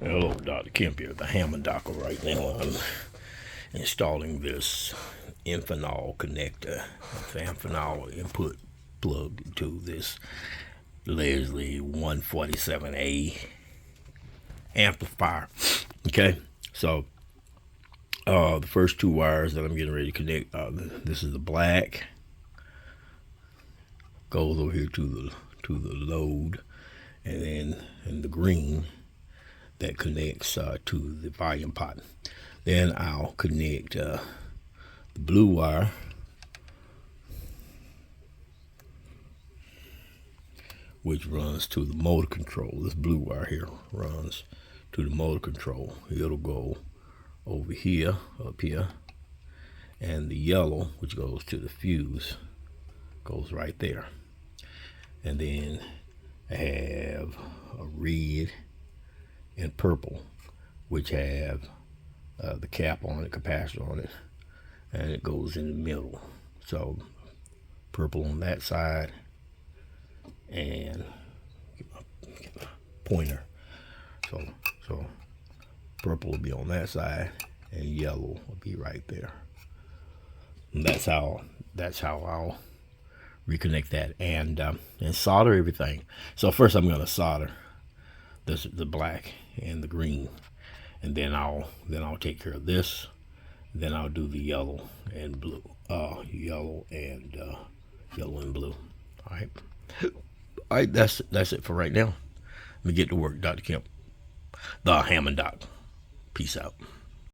Hello, Dr. Kemp here, the Hammond Doctor. Right now I'm installing this Amphenol connector, the Amphenol input plug to this Leslie 147A amplifier. Okay, so the first two wires that I'm getting ready to connect, this is the black, goes over here to the load, and then the green that connects to the volume pot. Then I'll connect the blue wire which runs to the motor control. This blue wire here runs to the motor control. It'll go over here, up here, and the yellow, which goes to the fuse, goes right there. And then I have a red and purple, which have the cap on it, capacitor on it, and it goes in the middle. So purple on that side, and get my pointer. So purple will be on that side, and yellow will be right there. And that's how I'll reconnect that and solder everything. So first I'm gonna solder the black and the green, and then I'll take care of this. Then I'll do the yellow and blue, yellow and blue. All right, that's it for right now. Let me get to work, Dr. Kemp, the Hammond Doc. Peace out.